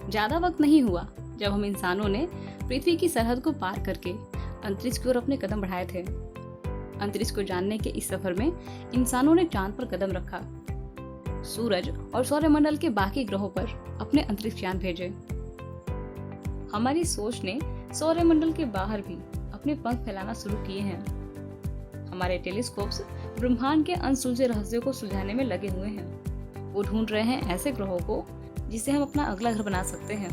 ज्यादा वक्त नहीं हुआ जब हम इंसानों ने पृथ्वी की सरहद को पार करके अंतरिक्ष की ओर अपने कदम बढ़ाए थे। अंतरिक्ष को जानने के इस सफर में इंसानों ने चांद पर कदम रखा, सूरज और सौरमंडल के बाकी ग्रहों पर अपने अंतरिक्ष यान भेजे। हमारी सोच ने सौरमंडल के बाहर भी अपने पंख फैलाना शुरू किए हैं। हमारे टेलीस्कोप्स ब्रह्मांड के अनसुलझे रहस्यों को सुलझाने में लगे हुए हैं। वो ढूंढ रहे हैं ऐसे ग्रहों को जिसे हम अपना अगला घर बना सकते हैं।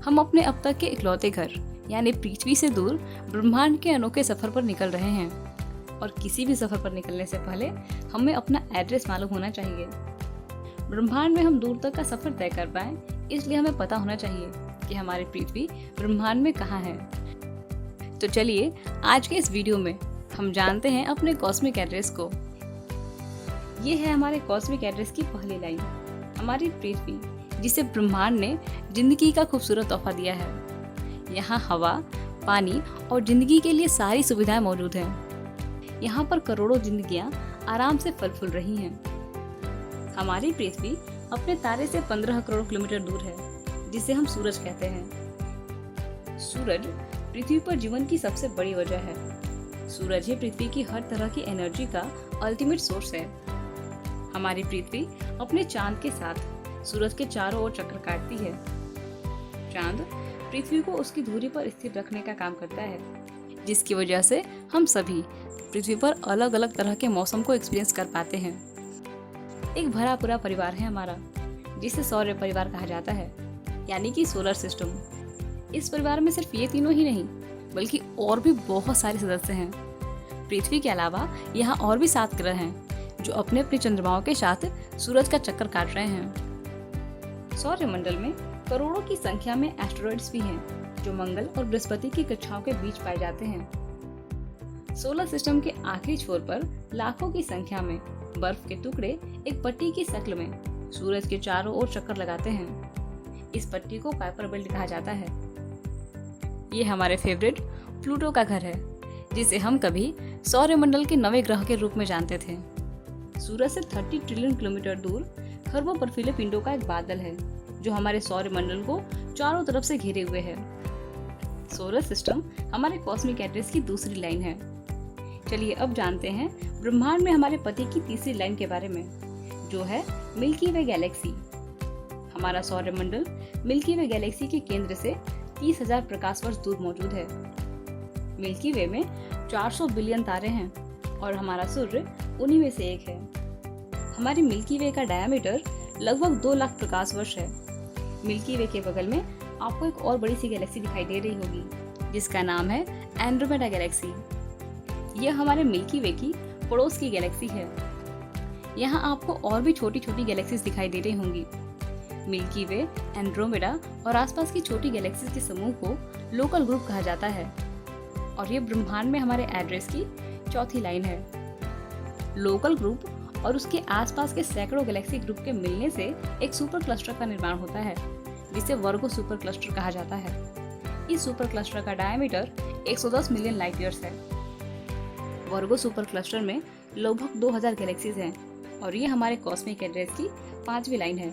हम अपने अब तक के इकलौते घर यानी पृथ्वी से दूर ब्रह्मांड के अनोखे सफर पर निकल रहे हैं। और किसी भी सफर पर निकलने से पहले हमें अपना एड्रेस मालूम होना चाहिए। ब्रह्मांड में हम दूर तक का सफर तय कर पाए, इसलिए हमें पता होना चाहिए कि हमारी पृथ्वी ब्रह्मांड में कहाँ है। तो चलिए आज के इस वीडियो में हम जानते हैं अपने कॉस्मिक एड्रेस को। ये है हमारे कॉस्मिक एड्रेस की पहली लाइन। हमारी पृथ्वी, जिसे ब्रह्मांड ने जिंदगी का खूबसूरत तोहफा दिया है। यहाँ हवा, पानी और जिंदगी के लिए सारी सुविधाएं मौजूद हैं। यहाँ पर करोड़ों जिंदगियां आराम से फल फूल रही हैं। हमारी पृथ्वी अपने तारे से 15 करोड़ किलोमीटर दूर है, जिसे हम सूरज कहते हैं। सूरज पृथ्वी पर जीवन की सबसे बड़ी वजह है। सूरज ही पृथ्वी की हर तरह की एनर्जी का अल्टीमेट सोर्स है। हमारी पृथ्वी अपने चांद के साथ सूरज के चारों ओर चक्कर काटती है। चांद पृथ्वी को उसकी धुरी पर स्थिर रखने का काम करता है, जिसकी वजह से हम सभी पृथ्वी पर अलग अलग तरह के मौसम को एक्सपीरियंस कर पाते हैं। एक भरा पूरा परिवार है हमारा, जिसे सौर परिवार कहा जाता है, यानी कि सोलर सिस्टम। इस परिवार में सिर्फ ये तीनों ही नहीं, बल्कि और भी बहुत सारे सदस्य हैं। पृथ्वी के अलावा यहाँ और भी 7 ग्रह हैं, जो अपने अपने चंद्रमाओं के साथ सूरज का चक्कर काट रहे हैं। सौरमंडल में करोड़ों की संख्या में एस्टेरॉइड्स भी हैं, जो मंगल और बृहस्पति की कक्षाओं के बीच पाए जाते हैं। सोलर सिस्टम के आखिरी छोर पर लाखों की संख्या में बर्फ के टुकड़े एक पट्टी की शक्ल में सूरज के चारों ओर चक्कर लगाते हैं। इस पट्टी को कुइपर बेल्ट कहा जाता है। ये हमारे फेवरेट प्लूटो का घर है, जिसे हम कभी सौरमंडल के 9वें ग्रह के रूप में जानते थे। सूरज से 30 ट्रिलियन किलोमीटर दूर खरबों बर्फीले पिंडों का एक बादल है, जो हमारे सौरमंडल को चारों तरफ से घेरे हुए है। सोलर सिस्टम हमारे कॉस्मिक एड्रेस की दूसरी लाइन है। चलिए अब जानते हैं ब्रह्मांड में हमारे पति की तीसरी लाइन के बारे में, जो है मिल्की वे गैलेक्सी। हमारा सौरमंडल मिल्की वे गैलेक्सी के केंद्र से 30,000 प्रकाश वर्ष दूर मौजूद है। मिल्की वे में 400 बिलियन तारे हैं और हमारा सूर्य उन्हीं में से एक है। हमारी मिल्की वे का डायमीटर लगभग 2 लाख प्रकाश वर्ष है। मिल्की वे के बगल में आपको एक और बड़ी सी गैलेक्सी दिखाई दे रही होगी, जिसका नाम है एंड्रोमेडा गैलेक्सी। यह हमारे मिल्की वे की पड़ोस की गैलेक्सी है। यहाँ आपको और भी छोटी छोटी गैलेक्सीज दिखाई दे रही होंगी। मिल्की वे, एंड्रोमेडा और आसपास की छोटी गैलेक्सीज के समूह को लोकल ग्रुप कहा जाता है। और ये ब्रह्मांड में हमारे एड्रेस की चौथी लाइन है। लोकल ग्रुप और उसके आसपास के सैकड़ों गैलेक्सी ग्रुप के मिलने से एक सुपर क्लस्टर का निर्माण होता है, जिसे वर्गो सुपर क्लस्टर कहा जाता है। इस सुपर क्लस्टर का डायमीटर 110 मिलियन लाइट ईयर्स है। वर्गो सुपर क्लस्टर में लगभग 2000 गैलेक्सीज हैं और ये हमारे कॉस्मिक एड्रेस की 5वीं लाइन है।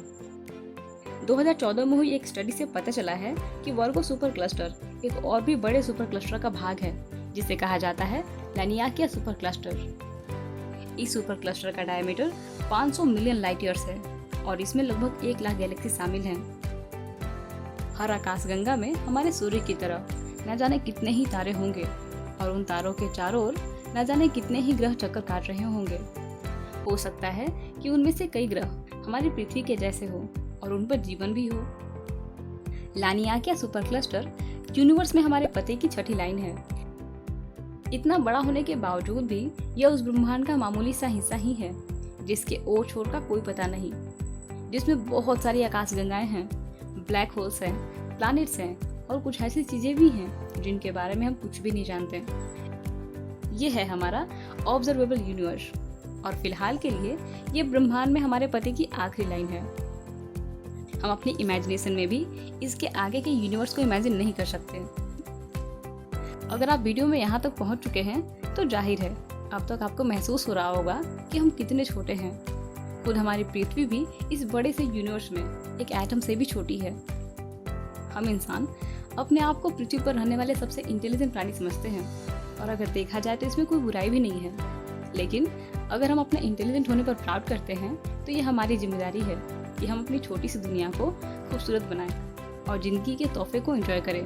2014 में हुई एक स्टडी से पता चला है कि वर्गो सुपर क्लस्टर एक और भी बड़े सुपर क्लस्टर का भाग है, जिसे कहा जाता है लैनियाकिया सुपर क्लस्टर। इस सुपर क्लस्टर का डायमीटर 500 मिलियन लाइट ईयर्स है और इसमें लगभग 1 लाख गैलेक्सी शामिल हैं। हर आकाशगंगा में हमारे सूर्य की तरह न जाने कितने ही तारे होंगे और उन तारों के चारों ओर न जाने कितने ही ग्रह चक्कर काट रहे होंगे। हो सकता है कि उनमें से कई ग्रह हमारी पृथ्वी के जैसे हो और उन पर जीवन भी हो। लैनियाकिया सुपर क्लस्टर यूनिवर्स में हमारे पति की 6ठी लाइन है। इतना बड़ा होने के बावजूद भी यह उस ब्रह्मांड का मामूली सा हिस्सा ही है, जिसके ओर छोर का कोई पता नहीं, जिसमें बहुत सारी आकाशगंगाएं हैं, ब्लैक होल्स हैं, प्लैनेट्स हैं और कुछ ऐसी चीजें भी हैं जिनके बारे में हम कुछ भी नहीं जानते। ये है हमारा ऑब्जर्वेबल यूनिवर्स और फिलहाल के लिए ये ब्रह्मांड में हमारे पति की आखिरी लाइन है। हम अपनी इमेजिनेशन में भी इसके आगे के यूनिवर्स को इमेजिन नहीं कर सकते। अगर आप वीडियो में यहाँ तक पहुँच चुके हैं तो जाहिर है अब तक आपको महसूस हो रहा होगा कि हम कितने छोटे हैं। खुद हमारी पृथ्वी भी इस बड़े से यूनिवर्स में एक एटम से भी छोटी है। हम इंसान अपने आप को पृथ्वी पर रहने वाले सबसे इंटेलिजेंट प्राणी समझते हैं, और अगर देखा जाए तो इसमें कोई बुराई भी नहीं है। लेकिन अगर हम अपने इंटेलिजेंट होने पर प्राउड करते हैं तो ये हमारी जिम्मेदारी है कि हम अपनी छोटी सी दुनिया को खूबसूरत बनाएं और ज़िंदगी के तोहफे को एंजॉय करें।